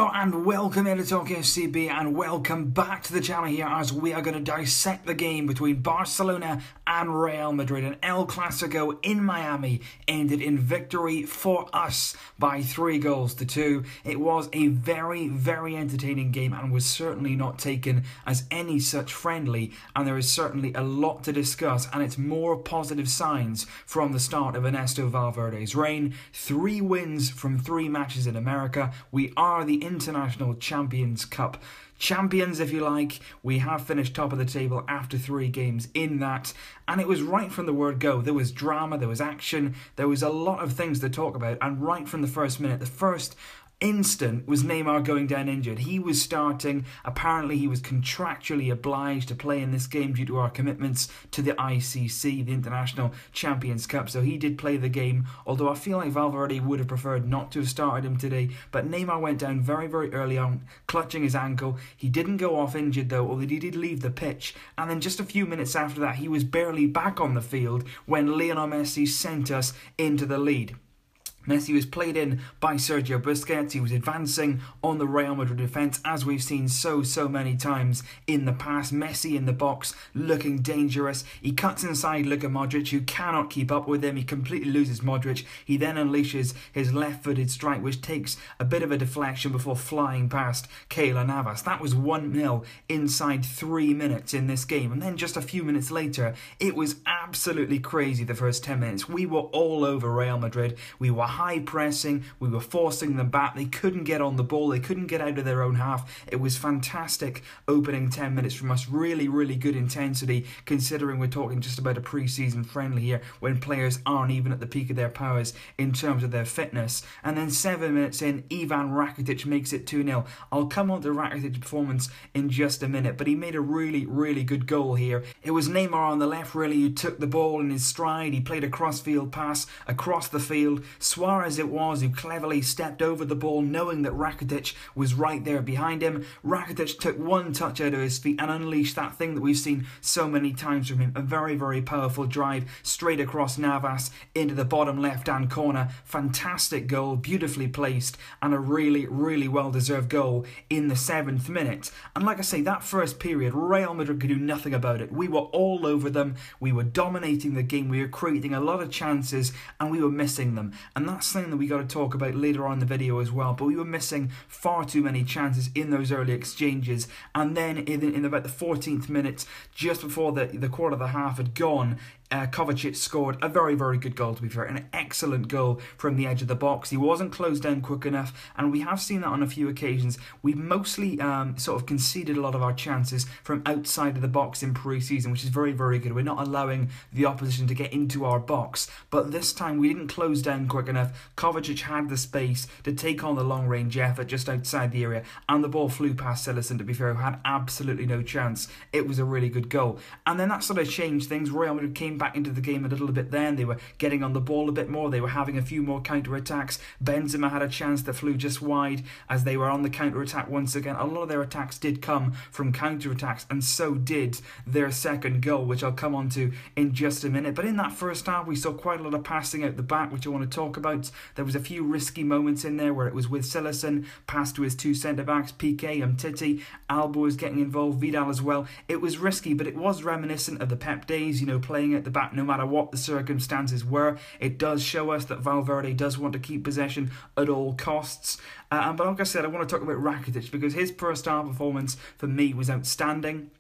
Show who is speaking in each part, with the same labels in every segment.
Speaker 1: Hello and welcome into Talking SCB and welcome back to the channel here as we are going to dissect the game between Barcelona and Real Madrid. And El Clasico in Miami ended in victory for us by 3-2. It was a very entertaining game and was certainly not taken as any such friendly, and there is certainly a lot to discuss, and it's more positive signs from the start of Ernesto Valverde's reign. 3 wins from 3 matches in America. We are the International Champions Cup champions, if you like. We have finished top of the table after 3 games in that, and it was right from the word go. There was drama, there was action, there was a lot of things to talk about, and right from the first minute, the first instant was Neymar going down injured. He was starting. Apparently he was contractually obliged to play in this game due to our commitments to the ICC, the International Champions Cup. So he did play the game, although I feel like Valverde would have preferred not to have started him today. But Neymar went down very early on, clutching his ankle. He didn't go off injured though, although he did leave the pitch. And then just a few minutes after that, he was barely back on the field when Lionel Messi sent us into the lead. Messi was played in by Sergio Busquets. He was advancing on the Real Madrid defence, as we've seen so many times in the past. Messi in the box, looking dangerous. He cuts inside Luka Modric, who cannot keep up with him. He completely loses Modric. He then unleashes his left-footed strike, which takes a bit of a deflection before flying past Keylor Navas. That was 1-0 inside 3 minutes in this game. And then just a few minutes later, it was absolutely crazy the first 10 minutes. We were all over Real Madrid. We were high pressing, we were forcing them back, they couldn't get on the ball, they couldn't get out of their own half. It was fantastic opening 10 minutes from us, really good intensity, considering we're talking just about a pre-season friendly here when players aren't even at the peak of their powers in terms of their fitness. And then 7 minutes in, Ivan Rakitić makes it 2-0. I'll come on to Rakitić's performance in just a minute, but he made a really good goal here. It was Neymar on the left really who took the ball in his stride. He played a cross-field pass across the field. Suarez it was who cleverly stepped over the ball, knowing that Rakitić was right there behind him. Rakitić took one touch out of his feet and unleashed that thing that we've seen so many times from him. A very powerful drive straight across Navas into the bottom left-hand corner. Fantastic goal, beautifully placed, and a really well-deserved goal in the 7th minute. And like I say, that first period, Real Madrid could do nothing about it. We were all over them. We were dominating the game. We were creating a lot of chances, and we were missing them. And that's something that we got to talk about later on in the video as well, but we were missing far too many chances in those early exchanges. And then in about the 14th minute, just before the quarter of the half had gone, Kovacic scored a very good goal, to be fair, an excellent goal from the edge of the box. He wasn't closed down quick enough, and we have seen that on a few occasions. We've mostly sort of conceded a lot of our chances from outside of the box in pre-season, which is very good. We're not allowing the opposition to get into our box, but this time we didn't close down quick enough. Kovacic had the space to take on the long-range effort just outside the area, and the ball flew past Cillessen, to be fair, who had absolutely no chance. It was a really good goal. And then that sort of changed things. Real Madrid came back into the game a little bit then. They were getting on the ball a bit more. They were having a few more counter-attacks. Benzema had a chance that flew just wide as they were on the counter-attack once again. A lot of their attacks did come from counter-attacks, and so did their second goal, which I'll come on to in just a minute. But in that first half, we saw quite a lot of passing out the back, which I want to talk about. There was a few risky moments in there where it was with Cillessen, passed to his 2 centre-backs, Piqué, Umtitled, Alba was getting involved, Vidal as well. It was risky, but it was reminiscent of the Pep days, you know, playing at the back no matter what the circumstances were. It does show us that Valverde does want to keep possession at all costs. But like I said, I want to talk about Rakitić because his first half performance for me was outstanding.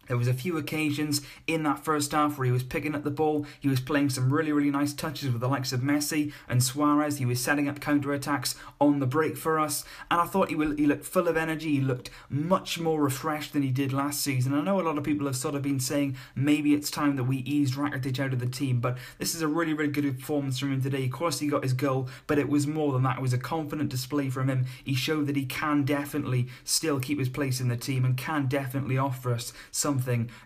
Speaker 1: There was a few occasions in that first half where he was picking up the ball. He was playing some really nice touches with the likes of Messi and Suarez. He was setting up counter-attacks on the break for us. And I thought he looked full of energy. He looked much more refreshed than he did last season. I know a lot of people have sort of been saying maybe it's time that we eased Rakitić out of the team. But this is a really good performance from him today. Of course, he got his goal, but it was more than that. It was a confident display from him. He showed that he can definitely still keep his place in the team and can definitely offer us something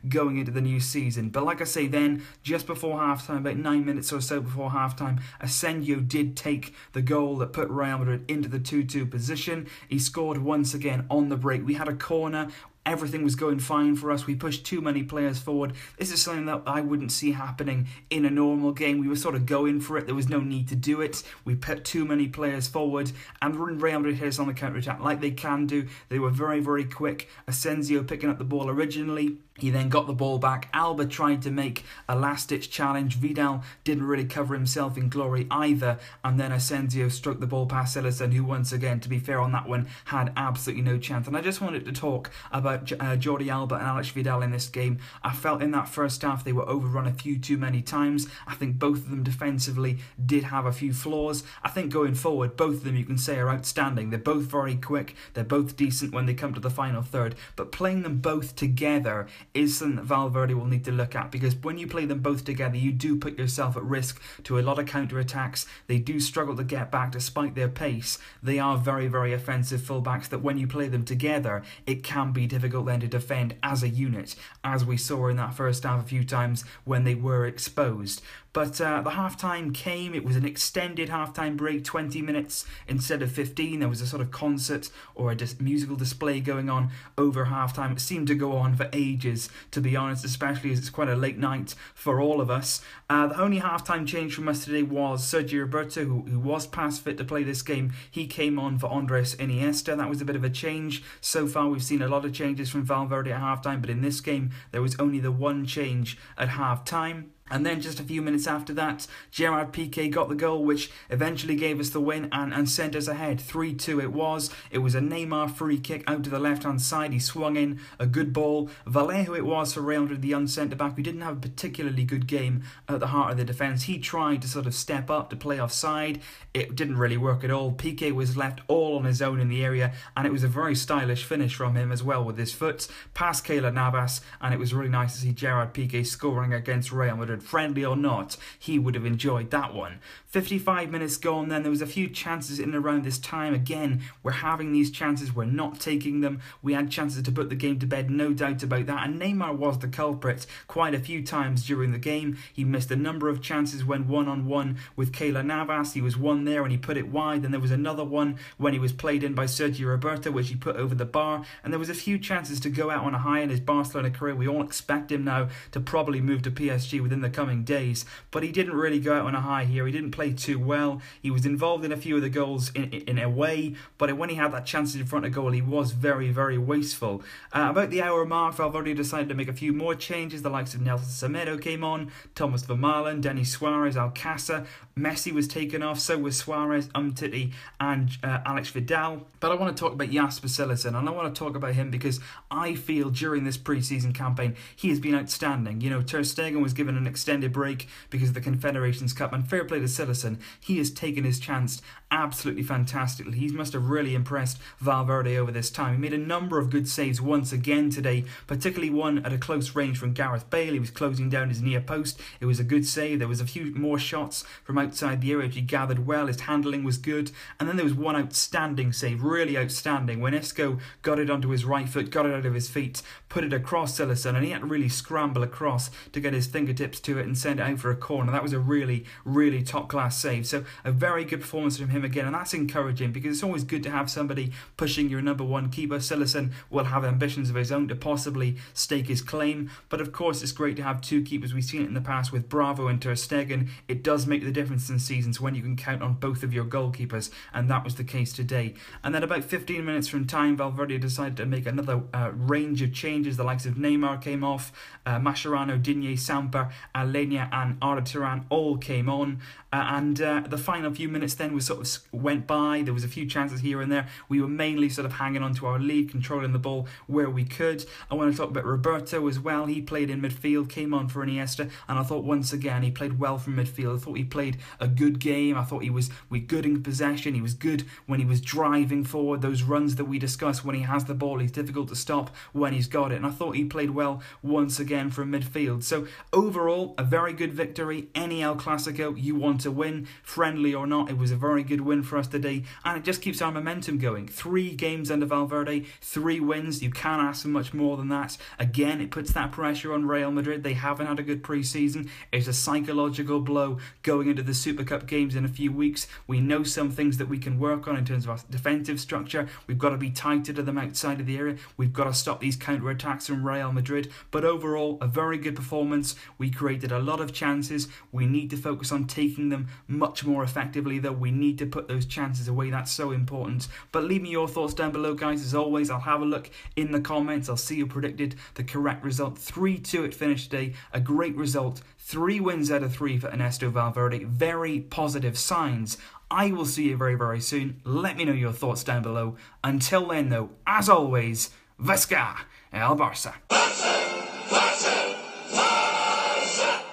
Speaker 1: going into the new season. But like I say, then just before halftime, about 9 minutes or so before halftime, Asensio did take the goal that put Real Madrid into the 2-2 position. He scored once again on the break. We had a corner Everything was going fine for us. We pushed too many players forward. This is something that I wouldn't see happening in a normal game. We were sort of going for it. There was no need to do it. We put too many players forward, and Real Madrid hit us on the counter-attack like they can do. They were very, very quick. Asensio picking up the ball originally. He then got the ball back. Alba tried to make a last-ditch challenge. Vidal didn't really cover himself in glory either. And then Asensio struck the ball past Cillessen, who once again, to be fair on that one, had absolutely no chance. And I just wanted to talk about Jordi Alba and Alex Vidal in this game. I felt in that first half they were overrun a few too many times. I think both of them defensively did have a few flaws. I think going forward, both of them you can say are outstanding. They're both very quick. They're both decent when they come to the final third. But playing them both together is something that Valverde will need to look at, because when you play them both together, you do put yourself at risk to a lot of counter-attacks. They do struggle to get back despite their pace. They are very, very offensive fullbacks that when you play them together, it can be difficult then to defend as a unit, as we saw in that first half a few times when they were exposed. But the half-time came. It was an extended half-time break, 20 minutes instead of 15. There was a sort of concert or a musical display going on over half-time. It seemed to go on for ages, to be honest, especially as it's quite a late night for all of us. The only half-time change from us today was Sergio Roberto, who was past fit to play this game. He came on for Andres Iniesta. That was a bit of a change. So far, we've seen a lot of changes from Valverde at half-time, but in this game, there was only the one change at half-time. And then just a few minutes after that, Gerard Piqué got the goal, which eventually gave us the win and sent us ahead. 3-2 it was. It was a Neymar free kick out to the left-hand side. He swung in a good ball. Vallejo it was for Real Madrid, the young centre-back, who didn't have a particularly good game at the heart of the defence. He tried to sort of step up to play offside. It didn't really work at all. Piqué was left all on his own in the area, and it was a very stylish finish from him as well with his foot past Keylor Navas, and it was really nice to see Gerard Piqué scoring against Real Madrid. Friendly or not, he would have enjoyed that one. 55 minutes gone then. There was a few chances in and around this time. Again, we're having these chances, we're not taking them. We had chances to put the game to bed, no doubt about that, and Neymar was the culprit quite a few times during the game. He missed a number of chances when one-on-one with Keylor Navas. He was one there and he put it wide, and there was another one when he was played in by Sergio Roberto, which he put over the bar, and there was a few chances to go out on a high in his Barcelona career. We all expect him now to probably move to PSG within the coming days, but he didn't really go out on a high here. He didn't play too well. He was involved in a few of the goals in a way, but when he had that chance in front of goal, he was very, very wasteful. About the hour mark, Valverde decided to make a few more changes. The likes of Nelson Semedo came on, Thomas Vermaelen, Denis Suarez, Alcácer. Messi was taken off, so was Suarez, Umtiti and Alex Vidal. But I want to talk about Jasper Cillessen, and I want to talk about him because I feel during this pre-season campaign he has been outstanding. You know, Ter Stegen was given an extended break because of the Confederations Cup, and fair play to Cillessen. He has taken his chance absolutely fantastically. He must have really impressed Valverde over this time. He made a number of good saves once again today, particularly one at a close range from Gareth Bale. He was closing down his near post. It was a good save. There was a few more shots from outside the area which he gathered well. His handling was good. And then there was one outstanding save, really outstanding, when Isco got it onto his right foot, got it out of his feet, put it across Cillessen, and he had to really scramble across to get his fingertips to it and send it out for a corner. That was a really, really top-class save. So a very good performance from him again, and that's encouraging because it's always good to have somebody pushing your number one keeper. Cillessen will have ambitions of his own to possibly stake his claim, but of course it's great to have two keepers. We've seen it in the past with Bravo and Ter Stegen. It does make the difference in seasons when you can count on both of your goalkeepers, and that was the case today. And then about 15 minutes from time, Valverde decided to make another range of changes. The likes of Neymar came off, Mascherano, Digne, Samper, Alenia and Arda Turan all came on, and the final few minutes then was sort of went by. There was a few chances here and there. We were mainly sort of hanging on to our lead, controlling the ball where we could. I want to talk about Roberto as well. He played in midfield, came on for Iniesta, and I thought once again he played well from midfield. I thought he played a good game. I thought he was good in possession. He was good when he was driving forward. Those runs that we discussed, when he has the ball, he's difficult to stop when he's got it. And I thought he played well once again from midfield. So overall, a very good victory. Any El Clasico, you want want to win, friendly or not. It was a very good win for us today, and it just keeps our momentum going. 3 games under Valverde, 3 wins. You can't ask for much more than that. Again, it puts that pressure on Real Madrid. They haven't had a good pre-season. It's a psychological blow going into the Super Cup games in a few weeks. We know some things that we can work on in terms of our defensive structure. We've got to be tighter to them outside of the area. We've got to stop these counter-attacks from Real Madrid. But overall, a very good performance. We created a lot of chances. We need to focus on taking them much more effectively, though. We need to put those chances away. That's so important. But leave me your thoughts down below, guys. As always, I'll have a look in the comments. I'll see who predicted the correct result. 3-2 it finished today. A great result. 3 wins out of 3 for Ernesto Valverde. Very positive signs. I will see you very, very soon. Let me know your thoughts down below. Until then, though, as always, Visca el Barça.